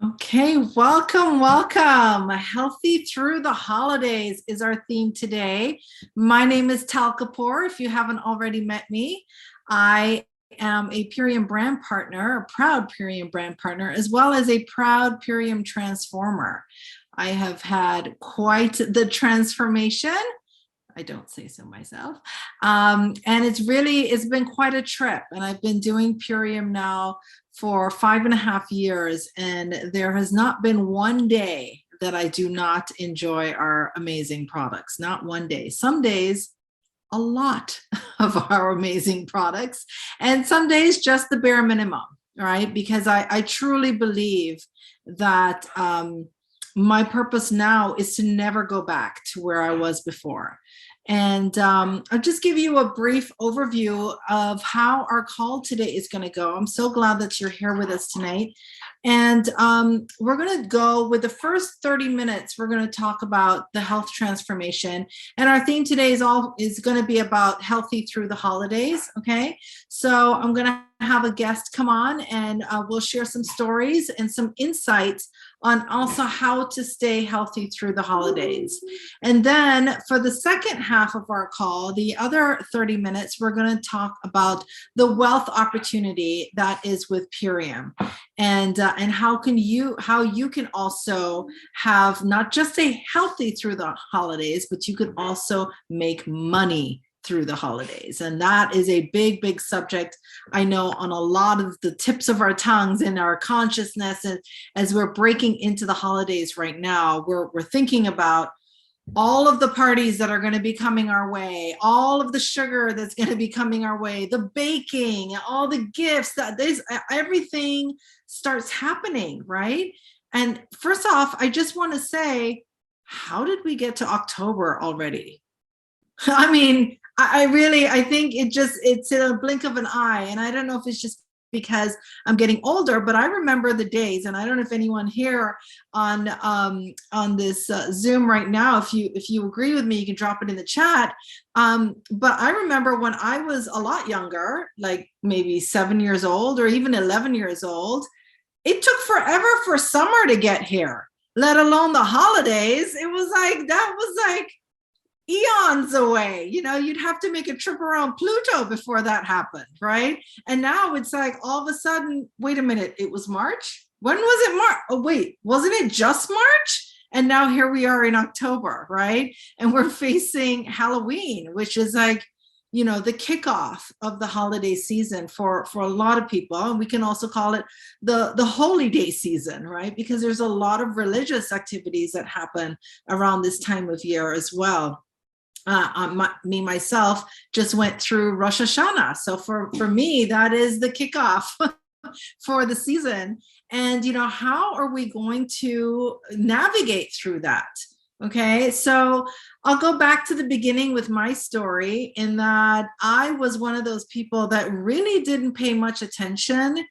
Okay, welcome. Healthy through the holidays is our theme today. My name is Tal Kapoor. If you haven't already met me, I am a Purium brand partner, a proud Purium brand partner, as well as a proud Purium transformer. I have had quite the transformation. I don't say so myself. And it's been quite a trip. And I've been doing Purium now for 5.5 years. And there has not been one day that I do not enjoy our amazing products. Not one day. Some days, a lot of our amazing products. And some days, just the bare minimum, right? Because I truly believe that my purpose now is to never go back to where I was before. And I'll just give you a brief overview of how our call today is going to go. I'm so glad that you're here with us tonight. And we're going to go with the first 30 minutes. We're going to talk about the health transformation. And our theme today is going to be about healthy through the holidays. Okay. So I'm going to have a guest come on and we'll share some stories and some insights on also how to stay healthy through the holidays. And then for the second half of our call, the other 30 minutes, we're going to talk about the wealth opportunity that is with Purium, and how you can also have not just a healthy through the holidays, but you can also make money through the holidays. And that is a big subject, I know, on a lot of the tips of our tongues in our consciousness. And as we're breaking into the holidays right now, we're thinking about all of the parties that are going to be coming our way, all of the sugar that's going to be coming our way, the baking, all the gifts, everything starts happening, right? And first off, I just want to say, how did we get to October already? I mean, I think it's in a blink of an eye. And I don't know if it's just because I'm getting older, but I remember the days, and I don't know if anyone here on this Zoom right now, if you agree with me, you can drop it in the chat. But I remember when I was a lot younger, like maybe 7 years old or even 11 years old, it took forever for summer to get here, let alone the holidays. It was like eons away. You'd have to make a trip around Pluto before that happened, right? And now it's like all of a sudden, wait a minute, it was March? When was it March? Oh, wait, wasn't it just March? And now here we are in October, right? And we're facing Halloween, which is like, the kickoff of the holiday season for a lot of people. And we can also call it the holy day season, right? Because there's a lot of religious activities that happen around this time of year as well. Myself just went through Rosh Hashanah. So for me, that is the kickoff for the season. And, how are we going to navigate through that? Okay, so I'll go back to the beginning with my story, in that I was one of those people that really didn't pay much attention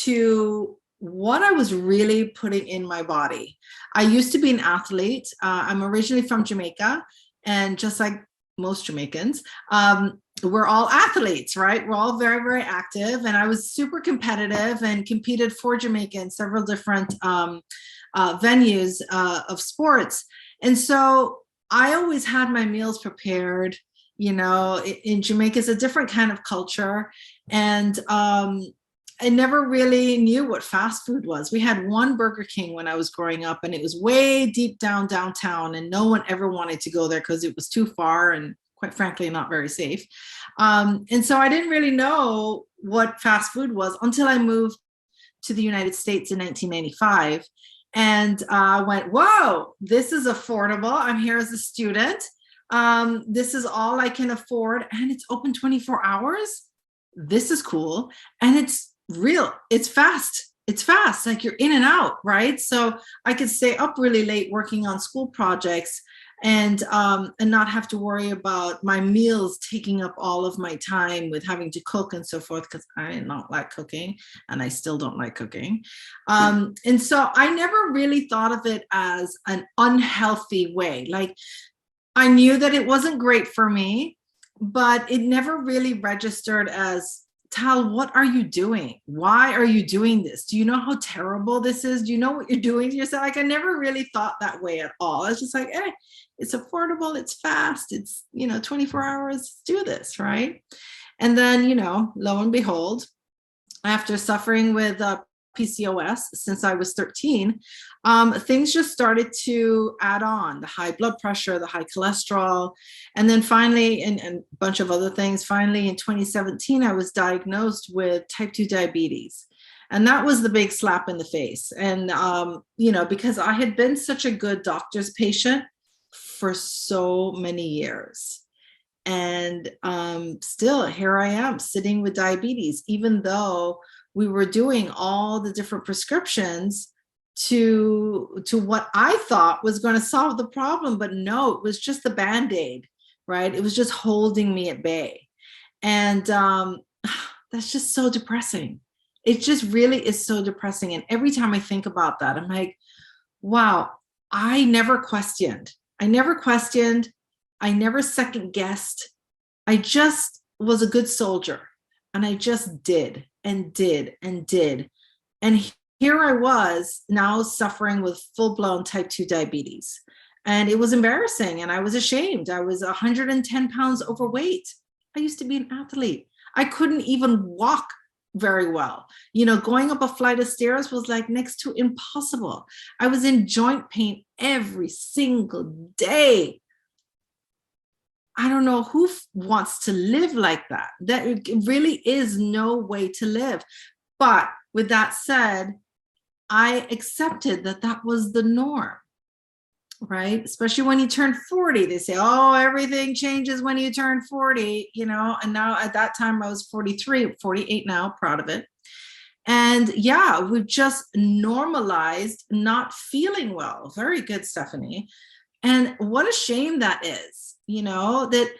to what I was really putting in my body. I used to be an athlete. I'm originally from Jamaica. And just like most Jamaicans, we're all athletes, right? We're all very, very active. And I was super competitive and competed for Jamaica in several different venues of sports. And so I always had my meals prepared. In Jamaica, it's a different kind of culture. And I never really knew what fast food was. We had one Burger King when I was growing up, and it was way deep downtown, and no one ever wanted to go there because it was too far and, quite frankly, not very safe. And so I didn't really know what fast food was until I moved to the United States in 1995. And I went, whoa, this is affordable. I'm here as a student. This is all I can afford. And it's open 24 hours. This is cool. And it's real. It's fast. Like you're in and out, right? So I could stay up really late working on school projects and not have to worry about my meals taking up all of my time with having to cook and so forth, because I did not like cooking, and I still don't like cooking. And so I never really thought of it as an unhealthy way. Like, I knew that it wasn't great for me, but it never really registered as Tal, what are you doing? Why are you doing this? Do you know how terrible this is? Do you know what you're doing to yourself? Like, I never really thought that way at all. I was just like, it's affordable, it's fast, it's, 24 hours, let's do this, right? And then, lo and behold, after suffering with PCOS since I was 13, things just started to add on: the high blood pressure, the high cholesterol, and then finally, and a bunch of other things. Finally, in 2017, I was diagnosed with type 2 diabetes. And that was the big slap in the face. And, because I had been such a good doctor's patient for so many years. And still, here I am sitting with diabetes, even though we were doing all the different prescriptions to what I thought was going to solve the problem. But no, it was just the Band-Aid, right? It was just holding me at bay. And that's just so depressing. It just really is so depressing. And every time I think about that, I'm like, wow, I never questioned. I never second guessed. I just was a good soldier, and I just did and did and did. And here I was now suffering with full-blown type 2 diabetes. And it was embarrassing, and I was ashamed. I was 110 pounds overweight. I used to be an athlete. I couldn't even walk very well. Going up a flight of stairs was like next to impossible. I was in joint pain every single day. I don't know who wants to live like that. That really is no way to live. But with that said, I accepted that was the norm, right? Especially when you turn 40, they say, oh, everything changes when you turn 40, and now at that time I was 43, 48 now, proud of it. And yeah, we've just normalized not feeling well. Very good, Stephanie. And what a shame that is. That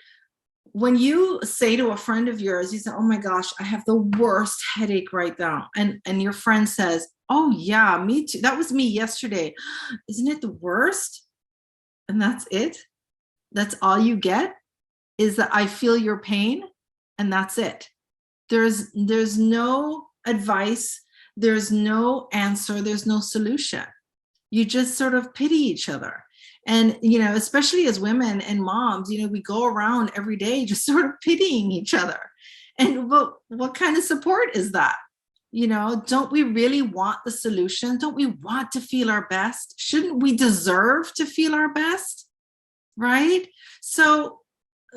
when you say to a friend of yours, you say, oh my gosh, I have the worst headache right now. And your friend says, oh yeah, me too. That was me yesterday. Isn't it the worst? And that's it. That's all you get, is that I feel your pain, and that's it. There's no advice. There's no answer. There's no solution. You just sort of pity each other. And, especially as women and moms, we go around every day just sort of pitying each other. And what kind of support is that? Don't we really want the solution? Don't we want to feel our best? Shouldn't we deserve to feel our best? Right? So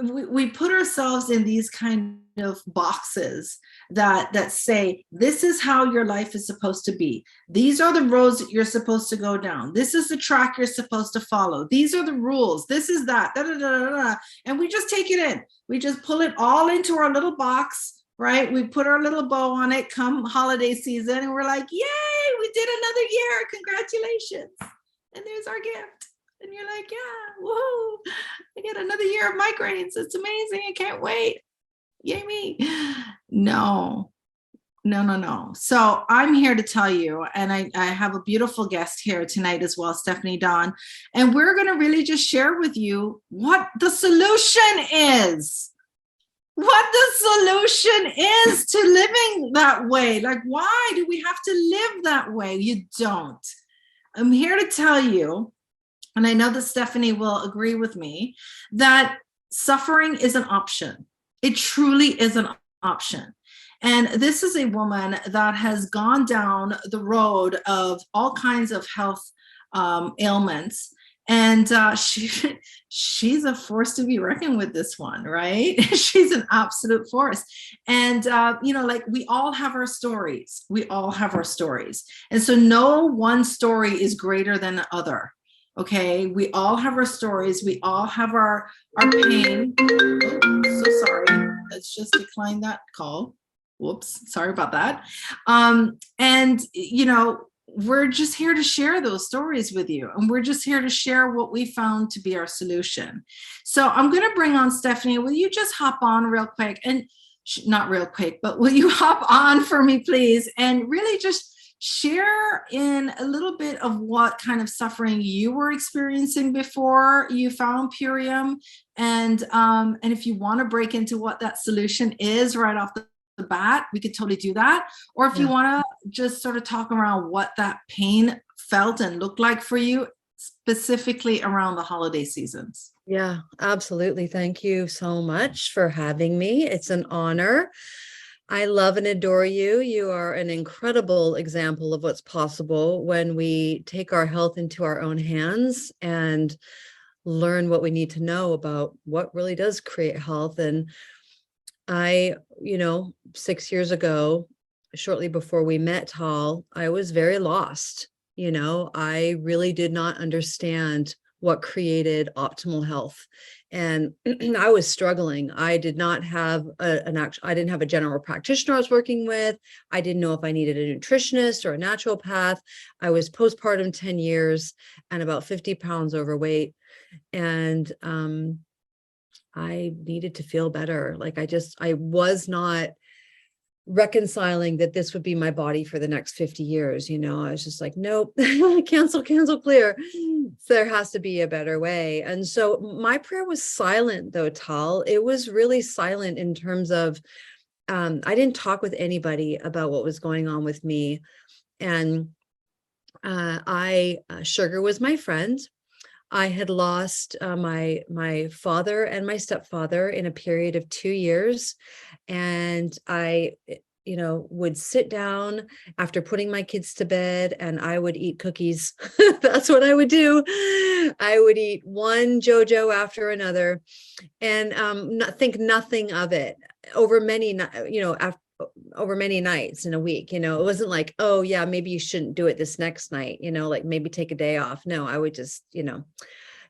we put ourselves in these kind of boxes that say, this is how your life is supposed to be. These are the roads that you're supposed to go down. This is the track you're supposed to follow. These are the rules. This is that. Da, da, da, da, da. And we just take it in. We just pull it all into our little box, right? We put our little bow on it come holiday season, and we're like, yay, we did another year. Congratulations. And there's our gift. And you're like, yeah, woohoo, I get another year of migraines. It's amazing. I can't wait. Yay me. No. So I'm here to tell you, and I have a beautiful guest here tonight as well, Stephanie Dawn, and we're going to really just share with you what the solution is. What the solution is to living that way. Like, why do we have to live that way? You don't. I'm here to tell you, and I know that Stephanie will agree with me, that suffering is an option. It truly is an option. And this is a woman that has gone down the road of all kinds of health ailments. And she's a force to be reckoned with, this one, right? She's an absolute force. And, like, we all have our stories. And so no one story is greater than the other. Okay, we all have our stories. We all have our pain. Oh, so sorry. Let's just decline that call. Whoops, sorry about that. And we're just here to share those stories with you, and we're just here to share what we found to be our solution. So I'm going to bring on Stephanie. Will you just hop on real quick, and not real quick, but will you hop on for me, please, and really just share in a little bit of what kind of suffering you were experiencing before you found Purium, and if you want to break into what that solution is right off the the bat, we could totally do that. Or if you want to just sort of talk around what that pain felt and looked like for you, specifically around the holiday seasons. Yeah, absolutely. Thank you so much for having me. It's an honor. I love and adore you. You are an incredible example of what's possible when we take our health into our own hands and learn what we need to know about what really does create health. And I, 6 years ago, shortly before we met, Tal, I was very lost. I really did not understand what created optimal health. And I was struggling. I did not have I didn't have a general practitioner I was working with. I didn't know if I needed a nutritionist or a naturopath. I was postpartum 10 years and about 50 pounds overweight. And I needed to feel better. Like I was not reconciling that this would be my body for the next 50 years. I was just like, nope, cancel, clear. So there has to be a better way. And so my prayer was silent though, Tal. It was really silent in terms of, I didn't talk with anybody about what was going on with me. And sugar was my friend. I had lost my father and my stepfather in a period of 2 years. And I, would sit down after putting my kids to bed and I would eat cookies. That's what I would do. I would eat one JoJo after another and think nothing of it over many, over many nights in a week. It wasn't like, oh yeah, maybe you shouldn't do it this next night, like maybe take a day off. No, I would just,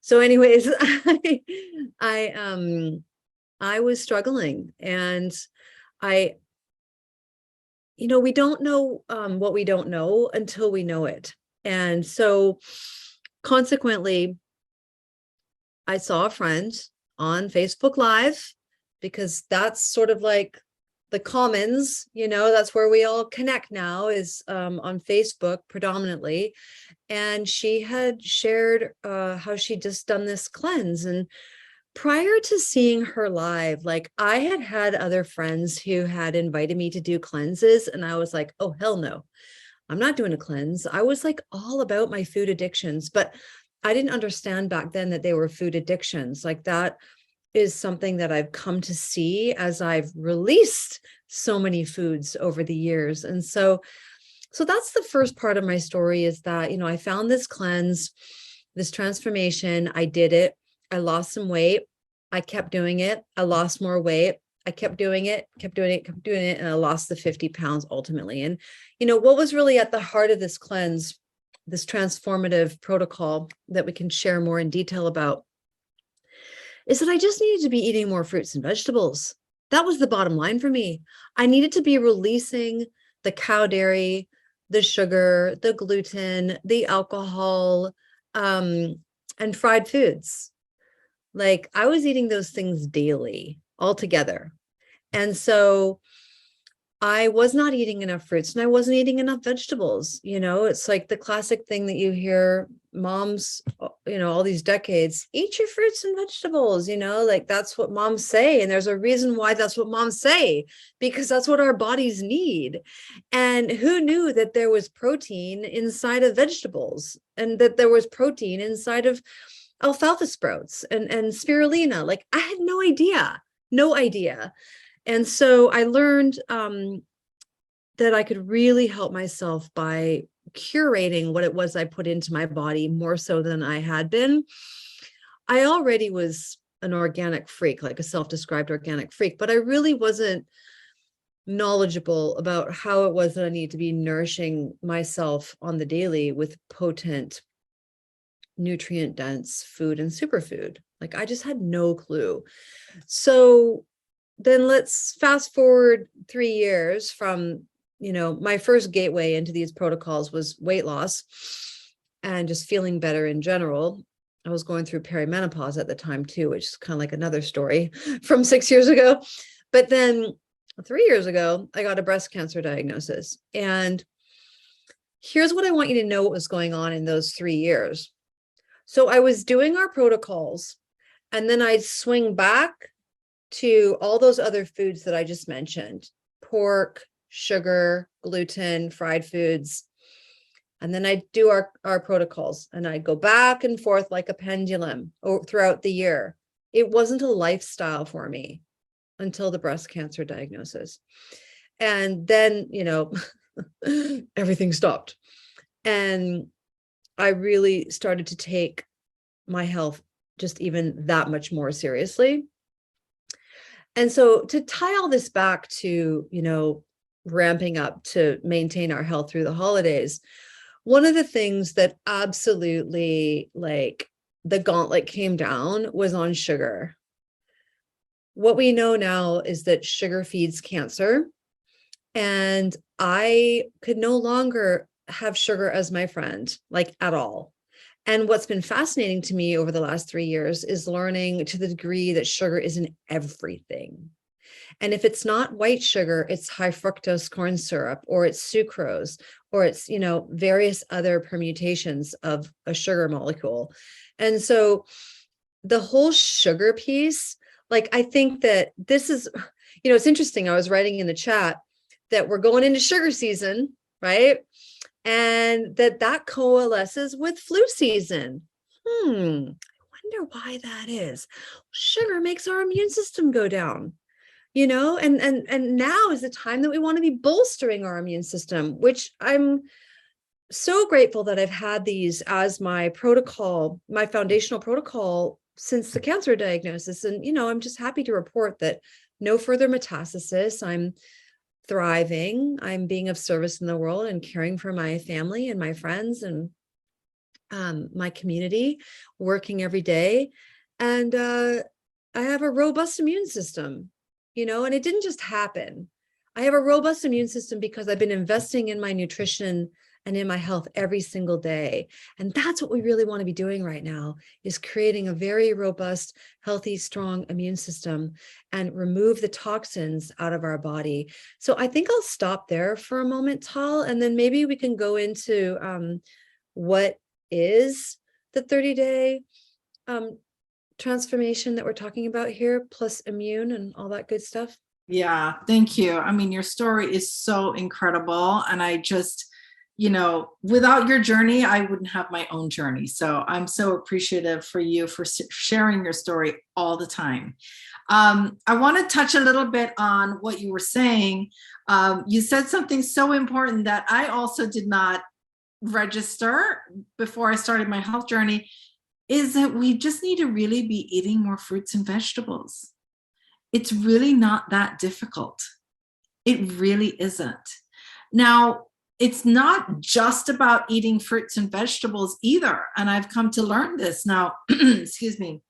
so anyways, I was struggling and we don't know what we don't know until we know it. And so consequently, I saw a friend on Facebook Live because that's sort of like the commons, that's where we all connect now is on Facebook predominantly. And she had shared how she'd just done this cleanse. And prior to seeing her live, like I had other friends who had invited me to do cleanses. And I was like, oh, hell no, I'm not doing a cleanse. I was like all about my food addictions, but I didn't understand back then that they were food addictions. Like that is something that I've come to see as I've released so many foods over the years. And so that's the first part of my story is that, I found this cleanse, this transformation. I did it. I lost some weight. I kept doing it. I lost more weight. I kept doing it. And I lost the 50 pounds ultimately. And, what was really at the heart of this cleanse, this transformative protocol that we can share more in detail about, is that I just needed to be eating more fruits and vegetables. That was the bottom line for me. I needed to be releasing the cow dairy, the sugar, the gluten, the alcohol, and fried foods. Like I was eating those things daily altogether. And so I was not eating enough fruits and I wasn't eating enough vegetables. It's like the classic thing that you hear moms, all these decades, eat your fruits and vegetables, like that's what moms say. And there's a reason why that's what moms say, because that's what our bodies need. And who knew that there was protein inside of vegetables and that there was protein inside of alfalfa sprouts and spirulina? Like I had no idea. And so I learned that I could really help myself by curating what it was I put into my body more so than I had been. I already was an organic freak, like a self-described organic freak, but I really wasn't knowledgeable about how it was that I need to be nourishing myself on the daily with potent, nutrient-dense food and superfood. Like I just had no clue. So then let's fast forward 3 years from, my first gateway into these protocols was weight loss and just feeling better in general. I was going through perimenopause at the time too, which is kind of like another story from 6 years ago. But then 3 years ago, I got a breast cancer diagnosis. And here's what I want you to know what was going on in those 3 years. So I was doing our protocols and then I'd swing back to all those other foods that I just mentioned, pork, sugar, gluten, fried foods. And then I do our protocols, and I go back and forth like a pendulum throughout the year. It wasn't a lifestyle for me until the breast cancer diagnosis. And then, everything stopped. And I really started to take my health just even that much more seriously. And so to tie all this back to, ramping up to maintain our health through the holidays, one of the things that absolutely, like, the gauntlet came down was on sugar. What we know now is that sugar feeds cancer, and I could no longer have sugar as my friend, like, at all. And what's been fascinating to me over the last 3 years is learning to the degree that sugar is in everything. And if it's not white sugar, it's high fructose corn syrup, or it's sucrose, or it's, various other permutations of a sugar molecule. And so the whole sugar piece, like, I think that this is, it's interesting. I was writing in the chat that we're going into sugar season, right? And that coalesces with flu season. I wonder why that is. Sugar makes our immune system go down, and now is the time that we want to be bolstering our immune system, which I'm so grateful that I've had these as my protocol, my foundational protocol since the cancer diagnosis. And, I'm just happy to report that no further metastasis. I'm thriving. I'm being of service in the world and caring for my family and my friends and my community, working every day. And I have a robust immune system, and it didn't just happen. I have a robust immune system because I've been investing in my nutrition and in my health every single day. And that's what we really want to be doing right now, is creating a very robust, healthy, strong immune system and remove the toxins out of our body. So I think I'll stop there for a moment, Tal, and then maybe we can go into what is the 30-day transformation that we're talking about here, plus immune and all that good stuff. Yeah, thank you. I mean, your story is so incredible. And I just, without your journey, I wouldn't have my own journey. So I'm so appreciative for you for sharing your story all the time. I want to touch a little bit on what you were saying. You said something so important that I also did not register before I started my health journey, is that we just need to really be eating more fruits and vegetables. It's really not that difficult. It really isn't. Now, it's not just about eating fruits and vegetables either. And I've come to learn this now, excuse me,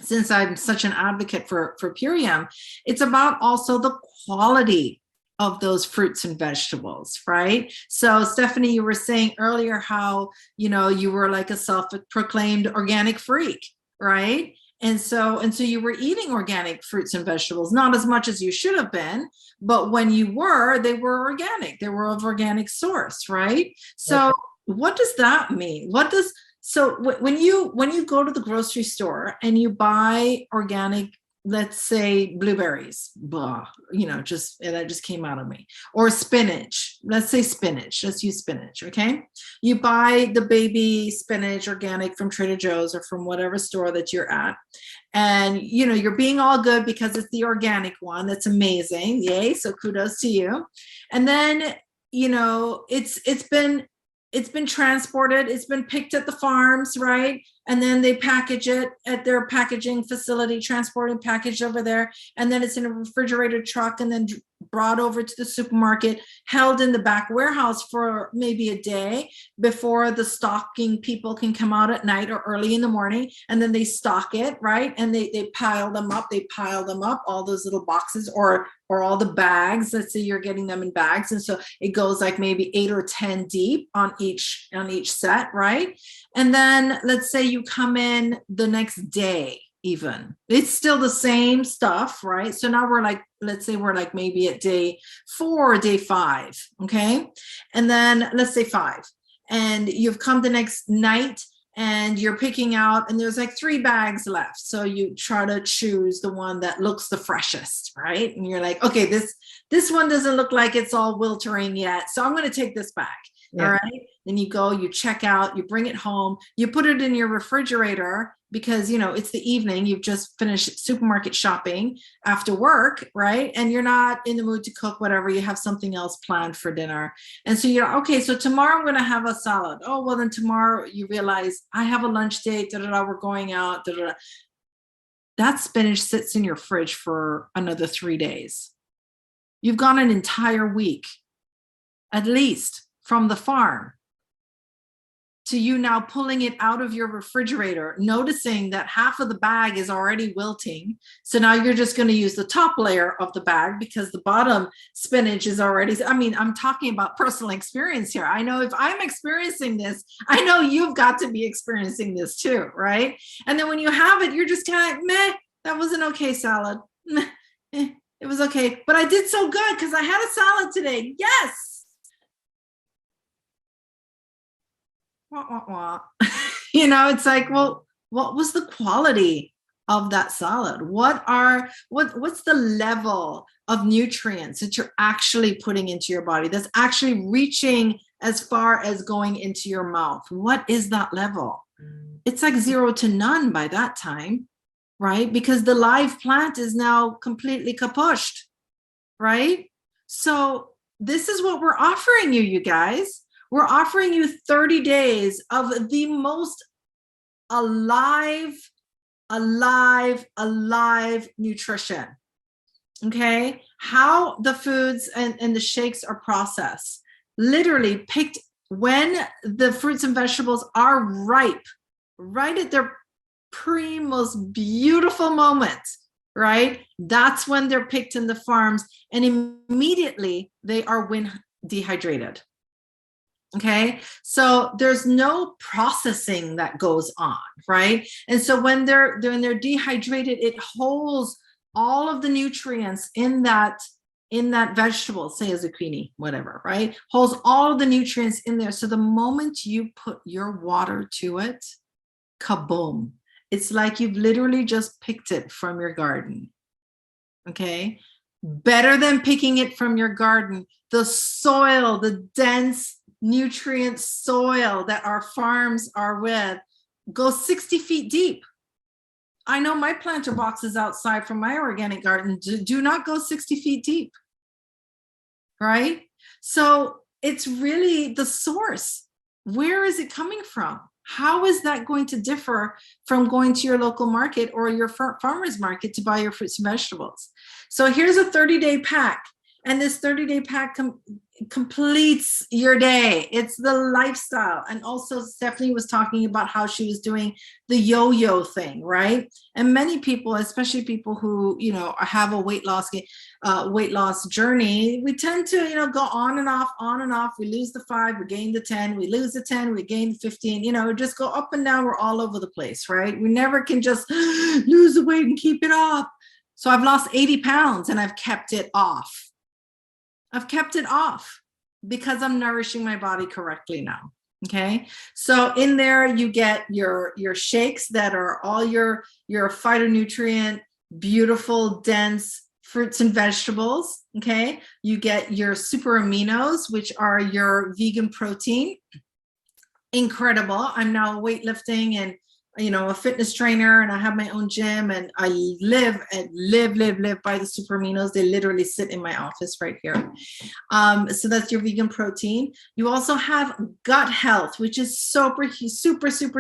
since I'm such an advocate for Purium. It's about also the quality of those fruits and vegetables, right? So Stephanie, you were saying earlier how, you were like a self-proclaimed organic freak, right? And so you were eating organic fruits and vegetables, not as much as you should have been, but when you were, they were organic. They were of organic source, right? So what does that mean? So when you go to the grocery store and you buy organic, let's say blueberries, blah, that just came out of me, or spinach, let's say spinach, let's use spinach, okay? You buy the baby spinach organic from Trader Joe's or from whatever store that you're at, and you're being all good because it's the organic one. That's amazing, yay, so kudos to you. And then it's been transported, it's been picked at the farms, right? And then they package it at their packaging facility, transported, packaged over there. And then it's in a refrigerated truck and then brought over to the supermarket, held in the back warehouse for maybe a day before the stocking people can come out at night or early in the morning. And then they stock it, right? And they pile them up, all those little boxes or all the bags. Let's say you're getting them in bags. And so it goes like maybe 8 or 10 deep on each set, right? And then let's say you come in the next day, even it's still the same stuff, right? So now let's say we're like maybe at day 4 or day 5, okay? And then let's say 5, and you've come the next night and you're picking out, and there's like 3 bags left. So you try to choose the one that looks the freshest, right? And you're like, okay, this one doesn't look like it's all wiltering yet, so I'm going to take this back. All right. Then you go, you check out, you bring it home, you put it in your refrigerator because, you know, it's the evening, you've just finished supermarket shopping after work, right? And you're not in the mood to cook, whatever, you have something else planned for dinner. And so you're, okay, so tomorrow I'm going to have a salad. Oh, well, then tomorrow you realize I have a lunch date, we're going out, That spinach sits in your fridge for another 3 days. You've gone an entire week, at least, from the farm to you now pulling it out of your refrigerator, noticing that half of the bag is already wilting. So now you're just going to use the top layer of the bag because the bottom spinach is already, I mean, I'm talking about personal experience here. I know if I'm experiencing this, I know you've got to be experiencing this too, right? And then when you have it, you're just kind of, meh, that was an okay salad. Meh, it was okay, but I did so good because I had a salad today. Yes. Wah, wah, wah. You know, it's like, well, what was the quality of that salad? What's the level of nutrients that you're actually putting into your body that's actually reaching as far as going into your mouth? What is that level? It's like 0 to none by that time, right? Because the live plant is now completely kapushed, right? So this is what we're offering you, you guys. We're offering you 30 days of the most alive nutrition. Okay. How the foods and the shakes are processed, literally picked when the fruits and vegetables are ripe, right at their most beautiful moment, right? That's when they're picked in the farms, and immediately they are dehydrated. Okay, so there's no processing that goes on, right? And so when they're dehydrated, it holds all of the nutrients in that vegetable, say a zucchini, whatever, right? Holds all of the nutrients in there. So the moment you put your water to it, kaboom! It's like you've literally just picked it from your garden. Okay, better than picking it from your garden. The soil, the dense nutrient soil that our farms are with, goes 60 feet deep. I know my planter boxes outside from my organic garden do not go 60 feet deep, right? So it's really the source. Where is it coming from? How is that going to differ from going to your local market or your farmer's market to buy your fruits and vegetables? So here's a 30-day pack. And this 30-day pack completes your day. It's the lifestyle. And also Stephanie was talking about how she was doing the yo-yo thing, right? And many people, especially people who, you know, have a weight loss journey, we tend to, you know, go on and off, on and off. We lose the 5, we gain the 10, we lose the 10, we gain the 15, you know, just go up and down. We're all over the place, right? We never can just lose the weight and keep it off. So I've lost 80 pounds and I've kept it off. I've kept it off because I'm nourishing my body correctly now. Okay. So in there you get your shakes that are all your phytonutrient, beautiful, dense fruits and vegetables. Okay. You get your super aminos, which are your vegan protein. Incredible. I'm now weightlifting and, you know, a fitness trainer, and I have my own gym, and I live by the super aminos. They literally sit in my office right here. So that's your vegan protein. You also have gut health, which is super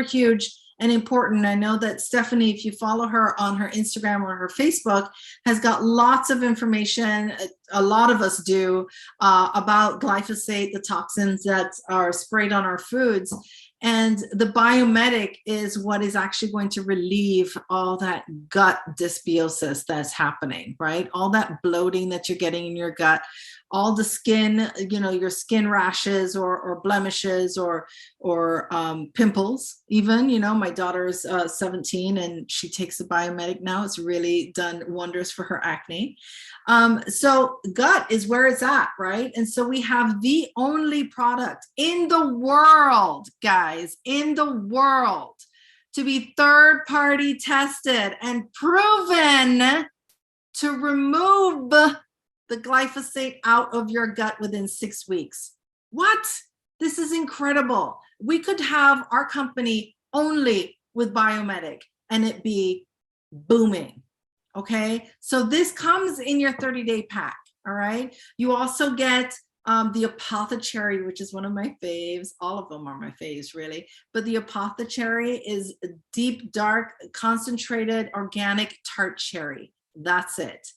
huge and important. I know that Stephanie, if you follow her on her Instagram or her Facebook, has got lots of information. A lot of us do, about glyphosate, the toxins that are sprayed on our foods. And the biomedic is what is actually going to relieve all that gut dysbiosis that's happening, right? All that bloating that you're getting in your gut, all the skin, your skin rashes or blemishes or pimples even. My daughter's 17 and she takes a Biomedic now. It's really done wonders for her acne. So gut is where it's at, right? And so we have the only product in the world, guys, in the world, to be third-party tested and proven to remove the glyphosate out of your gut within 6 weeks. What? This is incredible. We could have our company only with Biomedic and it be booming. Okay, so this comes in your 30-day pack. All right, you also get the Apothecary, which is one of my faves. All of them are my faves, really. But the Apothecary is a deep, dark, concentrated, organic tart cherry. That's it.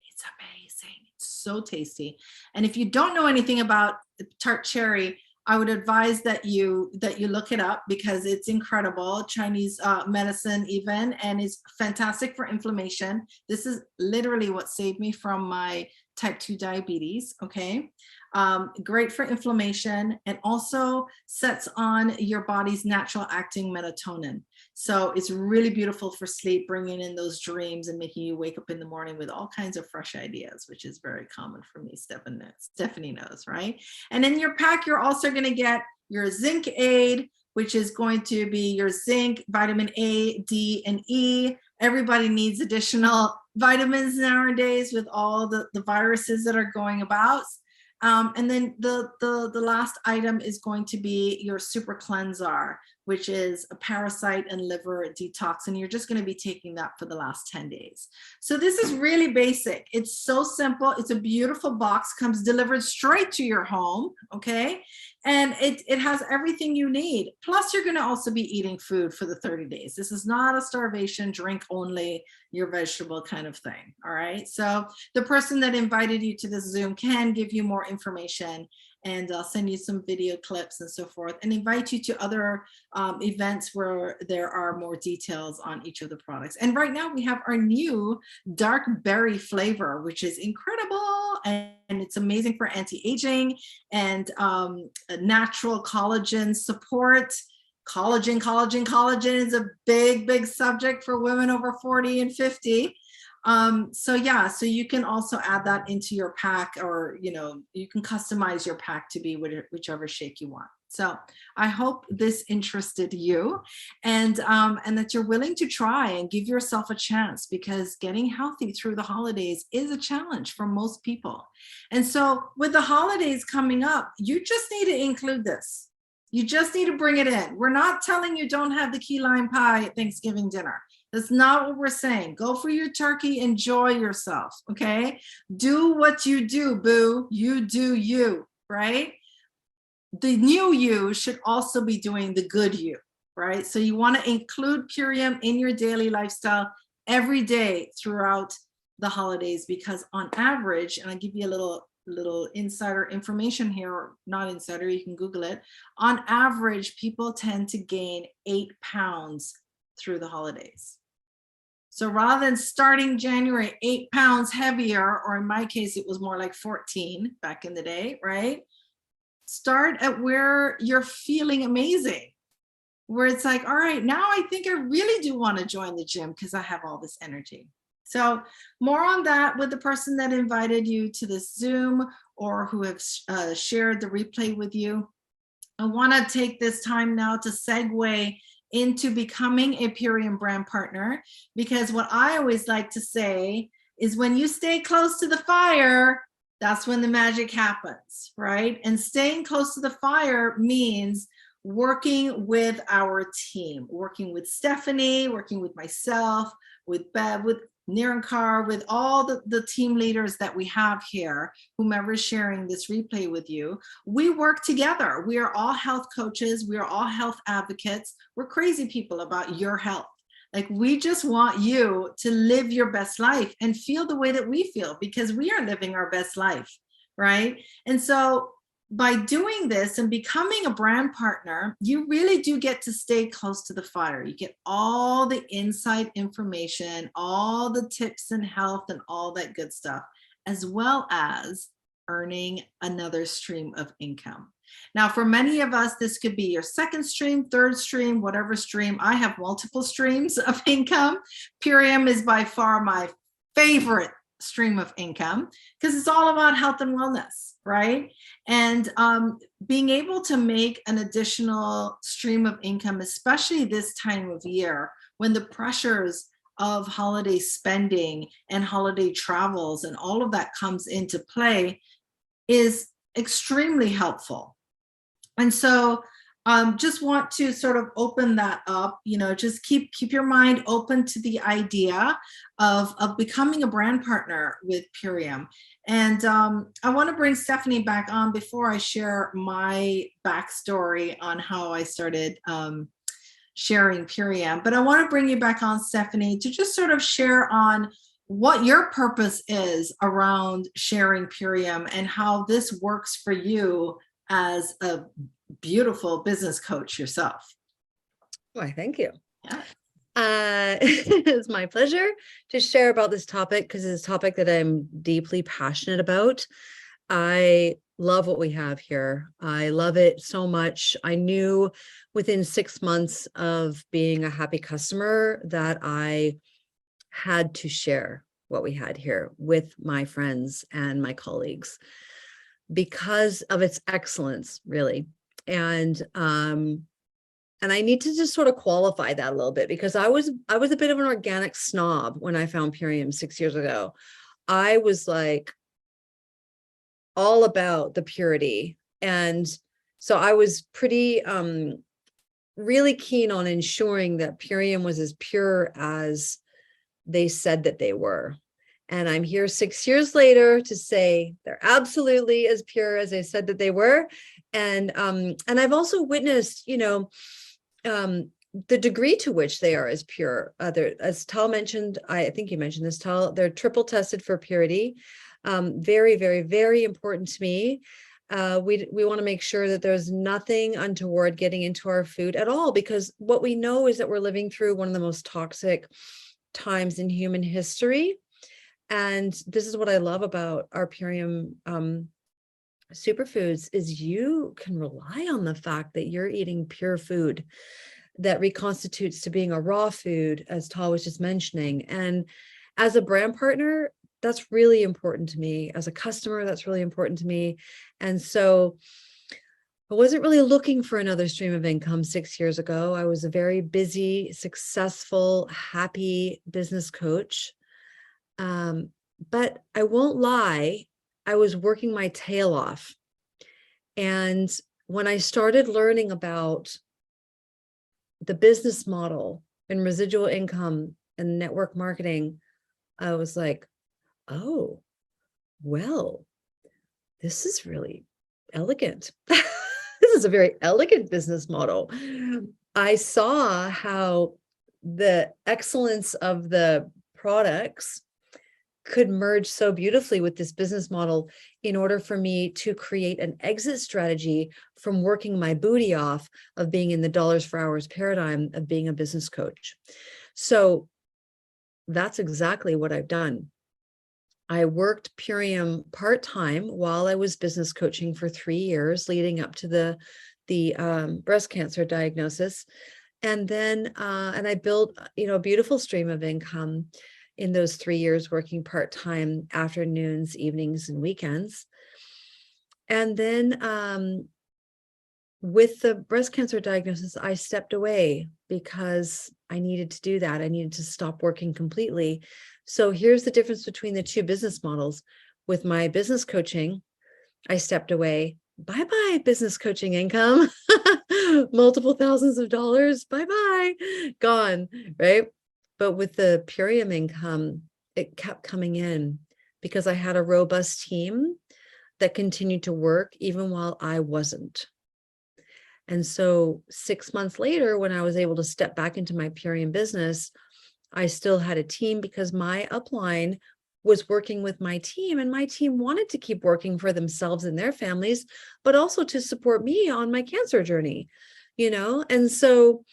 It's amazing. It's so tasty. And if you don't know anything about tart cherry, I would advise that you look it up because it's incredible. Chinese medicine even, and it's fantastic for inflammation. This is literally what saved me from my type 2 diabetes, okay? Great for inflammation and also sets on your body's natural acting melatonin. So it's really beautiful for sleep, bringing in those dreams and making you wake up in the morning with all kinds of fresh ideas, which is very common for me. Stephanie knows, right? And in your pack, you're also going to get your zinc aid, which is going to be your zinc, vitamin A, D, and E. Everybody needs additional vitamins nowadays with all the viruses that are going about. And then the last item is going to be your super cleanser, which is a parasite and liver detox. And you're just going to be taking that for the last 10 days. So this is really basic. It's so simple. It's a beautiful box, comes delivered straight to your home. Okay. And it has everything you need. Plus you're going to also be eating food for the 30 days. This is not a starvation, drink only your vegetable kind of thing. All right. So the person that invited you to this Zoom can give you more information, and I'll send you some video clips and so forth, and invite you to other events where there are more details on each of the products. And right now we have our new dark berry flavor, which is incredible, and it's amazing for anti-aging and natural collagen support. Collagen is a big subject for women over 40 and 50. So yeah, so you can also add that into your pack, or you can customize your pack to be whichever shake you want. So I hope this interested you, and that you're willing to try and give yourself a chance, because getting healthy through the holidays is a challenge for most people. And so with the holidays coming up, you just need to include this. You just need to bring it in. We're not telling you don't have the key lime pie at Thanksgiving dinner. That's not what we're saying. Go for your turkey, enjoy yourself, okay? Do what you do, boo. You do you, right? The new you should also be doing the good you, right? So you want to include Purium in your daily lifestyle every day throughout the holidays, because on average, and I'll give you a little insider information here, or not insider, you can Google it. On average, people tend to gain 8 pounds through the holidays. So rather than starting January 8 pounds heavier, or in my case, it was more like 14 back in the day, right? Start at where you're feeling amazing, where it's like, all right, now I think I really do want to join the gym because I have all this energy. So more on that with the person that invited you to this Zoom, or who have shared the replay with you. I want to take this time now to segue into becoming a Purium brand partner, because what I always like to say is, when you stay close to the fire, that's when the magic happens, right? And staying close to the fire means working with our team, working with Stephanie, working with myself, with Bev, with Nirankar, with all the team leaders that we have here, whomever is sharing this replay with you. We work together. We are all health coaches. We are all health advocates. We're crazy people about your health. Like, we just want you to live your best life and feel the way that we feel, because we are living our best life, right? And so by doing this and becoming a brand partner, you really do get to stay close to the fire. You get all the inside information, all the tips and health and all that good stuff, as well as earning another stream of income. Now, for many of us, this could be your second stream, third stream, whatever stream. I have multiple streams of income. Purium is by far my favorite stream of income because it's all about health and wellness, right? And being able to make an additional stream of income, especially this time of year when the pressures of holiday spending and holiday travels and all of that comes into play, is extremely helpful. And so just want to sort of open that up, just keep your mind open to the idea of becoming a brand partner with Purium. And I want to bring Stephanie back on before I share my backstory on how I started sharing Purium. But I want to bring you back on, Stephanie, to just sort of share on what your purpose is around sharing Purium and how this works for you as a beautiful business coach yourself. Why, thank you. Yeah. It's my pleasure to share about this topic because it's a topic that I'm deeply passionate about. I love what we have here. I love it so much. I knew within 6 months of being a happy customer that I had to share what we had here with my friends and my colleagues because of its excellence, really. And I need to just sort of qualify that a little bit because I was a bit of an organic snob when I found Purium 6 years ago. I was like all about the purity. And so I was pretty really keen on ensuring that Purium was as pure as they said that they were. And I'm here 6 years later to say they're absolutely as pure as they said that they were. And I've also witnessed, the degree to which they are as pure. As Tal mentioned, I think you mentioned this, Tal, they're triple tested for purity. Very, very, very important to me. We want to make sure that there's nothing untoward getting into our food at all, because what we know is that we're living through one of the most toxic times in human history. And this is what I love about our Purium superfoods is you can rely on the fact that you're eating pure food that reconstitutes to being a raw food, as Tal was just mentioning. And as a brand partner, that's really important to me. As a customer, that's really important to me. And so I wasn't really looking for another stream of income 6 years ago. I was a very busy, successful, happy business coach. But I won't lie, I was working my tail off. And when I started learning about the business model and residual income and network marketing, I was like, oh, well, this is really elegant. This is a very elegant business model. I saw how the excellence of the products could merge so beautifully with this business model in order for me to create an exit strategy from working my booty off of being in the dollars for hours paradigm of being a business coach. So that's exactly what I've done. I worked Purium part-time while I was business coaching for 3 years leading up to the breast cancer diagnosis. And then, and I built, a beautiful stream of income in those 3 years working part-time, afternoons, evenings, and weekends. And then with the breast cancer diagnosis, I stepped away because I needed to do that. I needed to stop working completely. So here's the difference between the two business models. With my business coaching, I stepped away. Bye-bye business coaching income, multiple thousands of dollars, bye-bye, gone, right? But with the Purium income, it kept coming in because I had a robust team that continued to work even while I wasn't. And so 6 months later, when I was able to step back into my Purium business, I still had a team because my upline was working with my team, and my team wanted to keep working for themselves and their families, but also to support me on my cancer journey, And so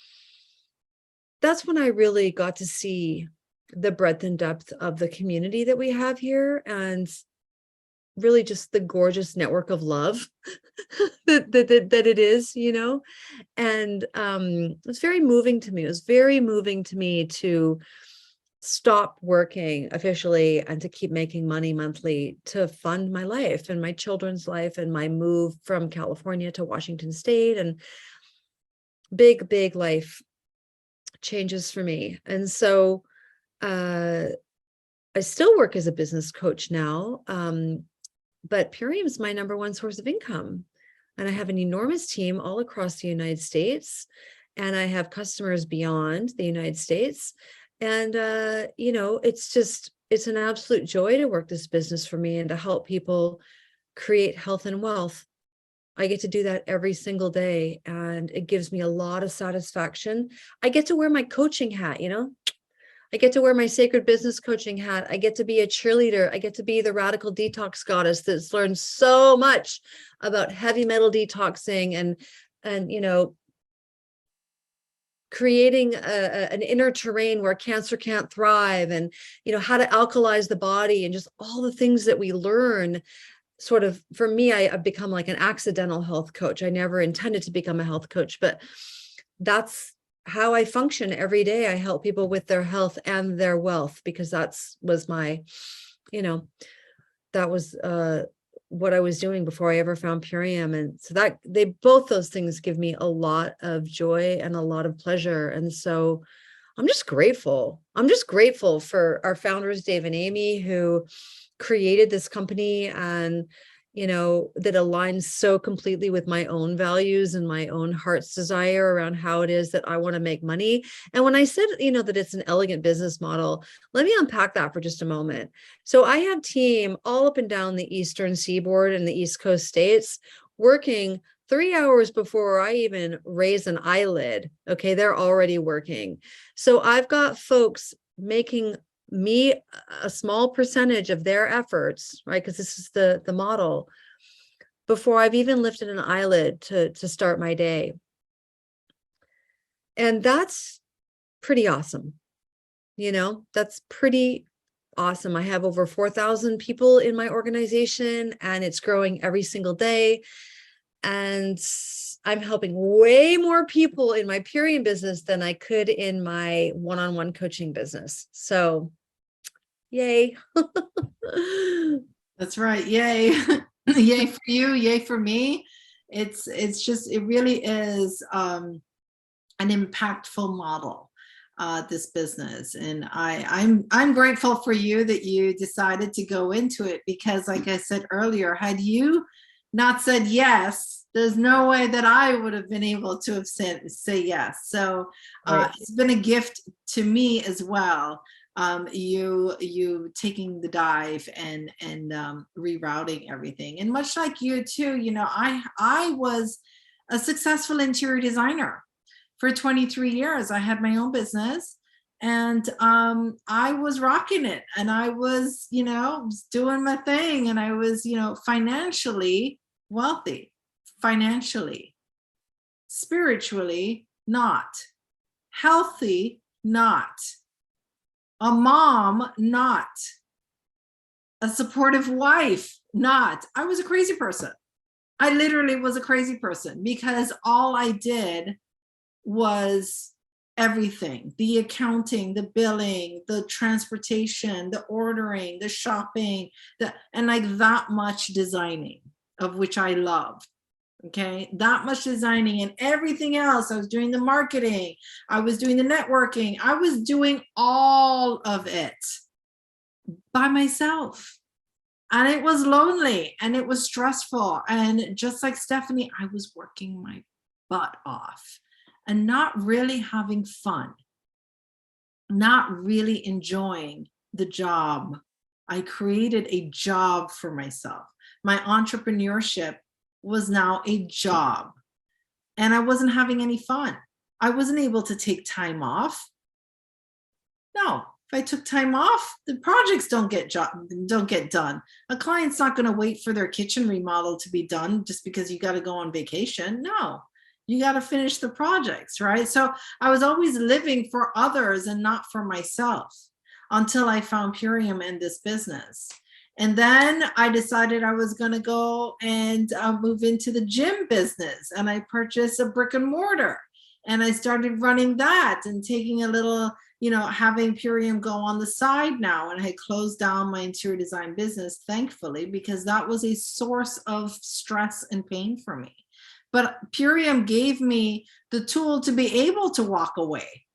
that's when I really got to see the breadth and depth of the community that we have here. And really just the gorgeous network of love that it is, and it's very moving to me. It was very moving to me to stop working officially and to keep making money monthly to fund my life and my children's life and my move from California to Washington State, and big life changes for me. And so I still work as a business coach now, but Purium is my number one source of income. And I have an enormous team all across the United States. And I have customers beyond the United States. And, it's an absolute joy to work this business for me and to help people create health and wealth. I get to do that every single day. And it gives me a lot of satisfaction. I get to wear my coaching hat, I get to wear my sacred business coaching hat. I get to be a cheerleader. I get to be the radical detox goddess that's learned so much about heavy metal detoxing and creating an inner terrain where cancer can't thrive, and how to alkalize the body, and just all the things that we learn. Sort of, for me, I've become like an accidental health coach. I never intended to become a health coach, but that's how I function every day. I help people with their health and their wealth, because that was what I was doing before I ever found Purium. And so that both those things give me a lot of joy and a lot of pleasure. And so I'm just grateful. I'm just grateful for our founders, Dave and Amy, who created this company, and that aligns so completely with my own values and my own heart's desire around how it is that I want to make money. And when I said, that it's an elegant business model, let me unpack that for just a moment. So I have team all up and down the Eastern Seaboard and the East Coast states working 3 hours before I even raise an eyelid. Okay, they're already working. So I've got folks making me a small percentage of their efforts, right? Because this is the model, before I've even lifted an eyelid to start my day. And that's pretty awesome. That's pretty awesome. I have over 4,000 people in my organization, and it's growing every single day. And I'm helping way more people in my Purium business than I could in my one-on-one coaching business. So yay. That's right. Yay. Yay for you. Yay for me. It really is an impactful model, this business. And I'm grateful for you that you decided to go into it, because like I said earlier, had you not said yes, there's no way that I would have been able to have say yes. So Right. it's been a gift to me as well. You taking the dive and rerouting everything. And much like you too, I was a successful interior designer for 23 years. I had my own business, and I was rocking it, and I was, doing my thing, and I was, financially wealthy, financially, spiritually, not healthy, not a mom, not a supportive wife, not. I was a crazy person. I literally was a crazy person, because all I did was everything: the accounting, the billing, the transportation, the ordering, the shopping, and like that much designing, of which I love. Okay, that much designing, and everything else. I was doing the marketing, I was doing the networking, I was doing all of it by myself. And it was lonely, and it was stressful. And just like Stephanie, I was working my butt off and not really having fun, not really enjoying the job. I created a job for myself. My entrepreneurship was now a job, and I wasn't having any fun. I wasn't able to take time off. No, if I took time off, the projects don't get done. A client's not going to wait for their kitchen remodel to be done just because you got to go on vacation. No, you got to finish the projects, right? So I was always living for others and not for myself, until I found Purium in this business. And then I decided I was going to go and move into the gym business. And I purchased a brick and mortar. And I started running that and taking a little, having Purium go on the side now. And I closed down my interior design business, thankfully, because that was a source of stress and pain for me. But Purium gave me the tool to be able to walk away.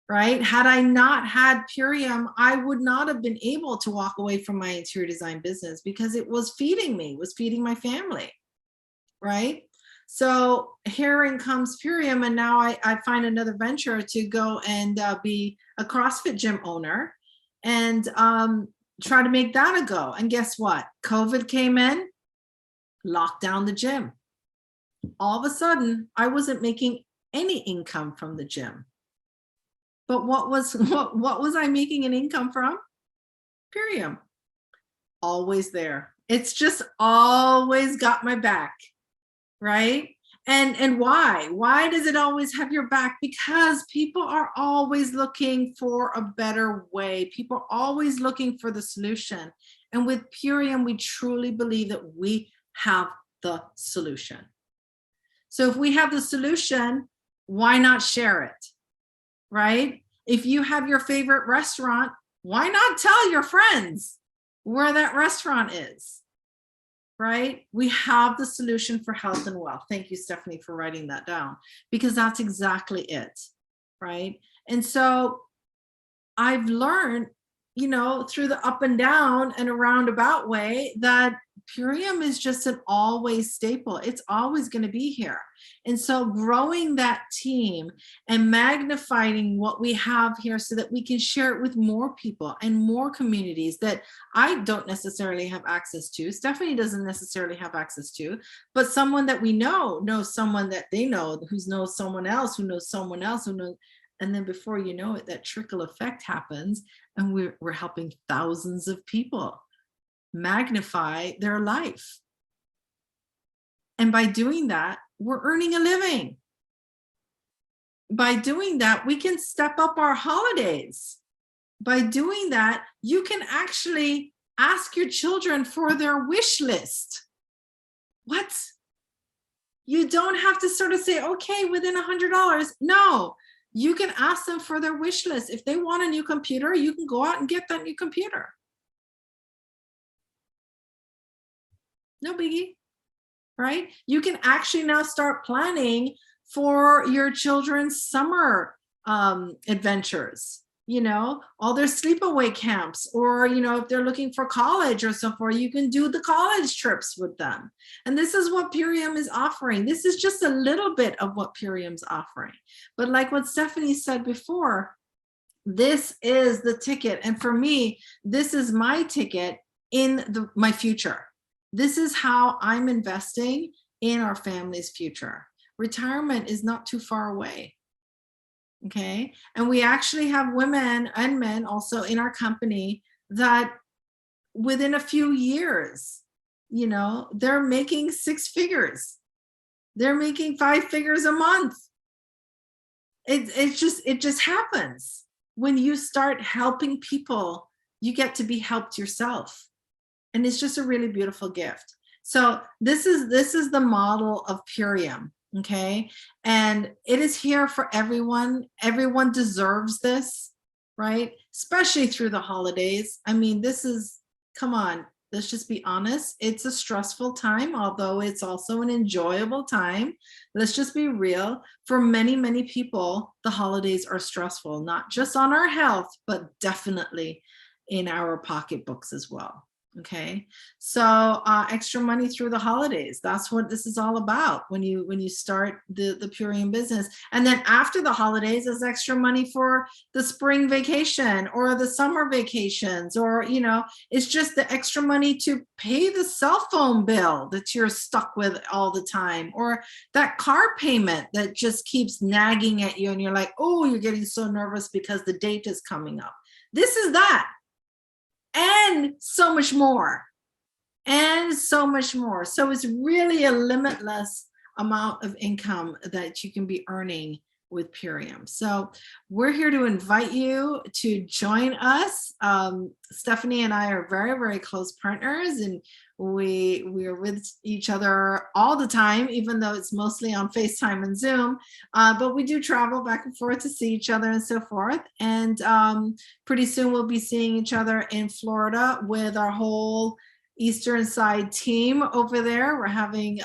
Right? Had I not had Purium, I would not have been able to walk away from my interior design business because it was feeding me, was feeding my family. Right? So here comes Purium, and now I find another venture to go and be a CrossFit gym owner and try to make that a go. And guess what? COVID came in, locked down the gym. All of a sudden, I wasn't making any income from the gym. But what was I making an income from? Purium. Always there. It's just always got my back, right? And why? Why does it always have your back? Because people are always looking for a better way. People are always looking for the solution. And with Purium, we truly believe that we have the solution. So if we have the solution, why not share it? Right? If you have your favorite restaurant, why not tell your friends where that restaurant is? Right? We have the solution for health and wealth. Thank you, Stephanie, for writing that down, because that's exactly it. Right? And so I've learned, through the up and down and a roundabout way, that Purium is just an always staple. It's always going to be here. And so growing that team and magnifying what we have here so that we can share it with more people and more communities that I don't necessarily have access to. Stephanie doesn't necessarily have access to, but someone that we know knows someone that they know who knows someone else who knows someone else who knows. And then before you know it, that trickle effect happens, and we're helping thousands of people magnify their life. And by doing that, we're earning a living. By doing that, we can step up our holidays. By doing that, you can actually ask your children for their wish list. What? You don't have to sort of say, okay, within $100. No, you can ask them for their wish list. If they want a new computer, you can go out and get that new computer. No biggie, right? You can actually now start planning for your children's summer adventures, all their sleepaway camps, or, if they're looking for college or so forth, you can do the college trips with them. And this is what Purium is offering. This is just a little bit of what Purium's offering. But like what Stephanie said before, this is the ticket. And for me, this is my ticket in my future. This is how I'm investing in our family's future. Retirement is not too far away. Okay. And we actually have women and men also in our company that within a few years, they're making 6 figures. They're making 5 figures a month. It just happens. When you start helping people, you get to be helped yourself. And it's just a really beautiful gift. So this is the model of Purium, okay? And it is here for everyone. Everyone deserves this, right? Especially through the holidays. I mean, come on, let's just be honest. It's a stressful time, although it's also an enjoyable time. Let's just be real. For many, many people, the holidays are stressful, not just on our health, but definitely in our pocketbooks as well. Okay, so extra money through the holidays. That's what this is all about when you start the Purium business. And then after the holidays is extra money for the spring vacation or the summer vacations, or it's just the extra money to pay the cell phone bill that you're stuck with all the time, or that car payment that just keeps nagging at you and you're like, oh, you're getting so nervous because the date is coming up. This is that. And so much more. And so much more. So it's really a limitless amount of income that you can be earning with Purium. So we're here to invite you to join us. Stephanie and I are very, very close partners, and we are with each other all the time, even though it's mostly on FaceTime and Zoom. But we do travel back and forth to see each other and so forth. And pretty soon we'll be seeing each other in Florida with our whole Eastern side team over there. We're having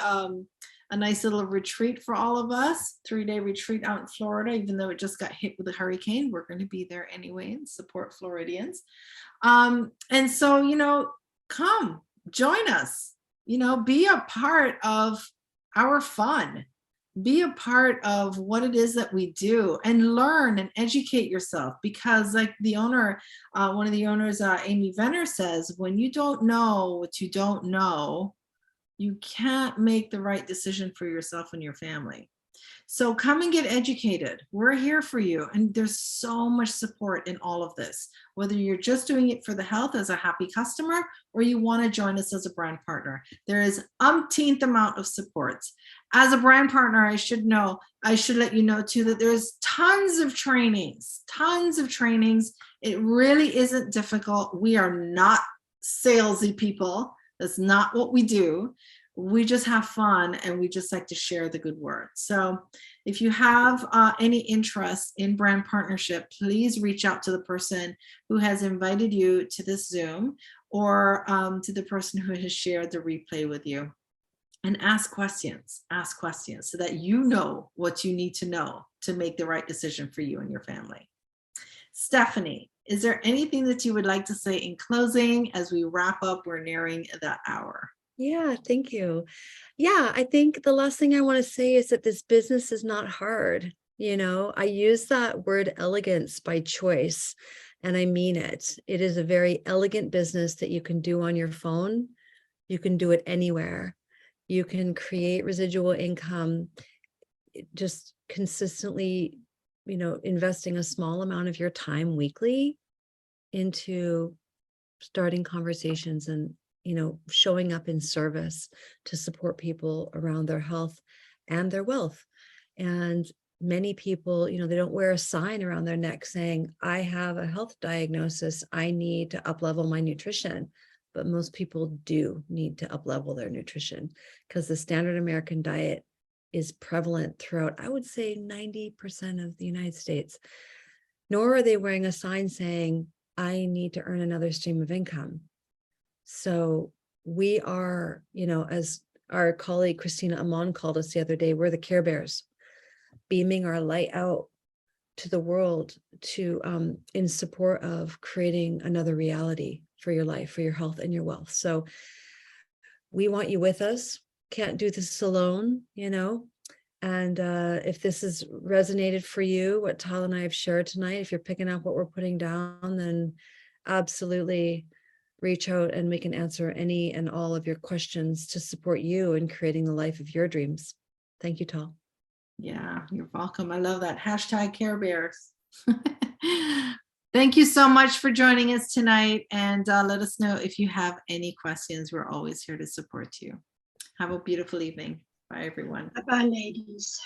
a nice little retreat for all of us, 3-day retreat out in Florida. Even though it just got hit with a hurricane, we're going to be there anyway and support Floridians. And so, come join us, be a part of our fun, be a part of what it is that we do, and learn and educate yourself. Because like the owner, one of the owners, Amy Venner, says, when you don't know what you don't know, you can't make the right decision for yourself and your family. So come and get educated. We're here for you. And there's so much support in all of this, whether you're just doing it for the health as a happy customer, or you want to join us as a brand partner. There is umpteenth amount of supports. As a brand partner, I should let you know too, that there's tons of trainings. It really isn't difficult. We are not salesy people. That's not what we do. We just have fun, and we just like to share the good word. So if you have any interest in brand partnership, please reach out to the person who has invited you to this Zoom, or to the person who has shared the replay with you, and ask questions so that you know what you need to know to make the right decision for you and your family. Stephanie, is there anything that you would like to say in closing as we wrap up? We're nearing that hour. Yeah, thank you. Yeah, I think the last thing I want to say is that this business is not hard. I use that word elegance by choice, and I mean it. It is a very elegant business that you can do on your phone. You can do it anywhere. You can create residual income just consistently, investing a small amount of your time weekly into starting conversations and showing up in service to support people around their health and their wealth. And many people, they don't wear a sign around their neck saying, I have a health diagnosis, I need to up-level my nutrition. But most people do need to up-level their nutrition, because the standard American diet is prevalent throughout, I would say, 90% of the United States. Nor are they wearing a sign saying, I need to earn another stream of income. So we are, as our colleague Christina Amon called us the other day, we're the Care Bears, beaming our light out to the world to in support of creating another reality for your life, for your health and your wealth. So we want you with us. Can't do this alone, And if this has resonated for you, what Tal and I have shared tonight, if you're picking up what we're putting down, then absolutely reach out and we can answer any and all of your questions to support you in creating the life of your dreams. Thank you, Tal. Yeah, you're welcome. I love that. Hashtag Care Bears. Thank you so much for joining us tonight. And let us know if you have any questions. We're always here to support you. Have a beautiful evening. Bye, everyone. Bye-bye, ladies.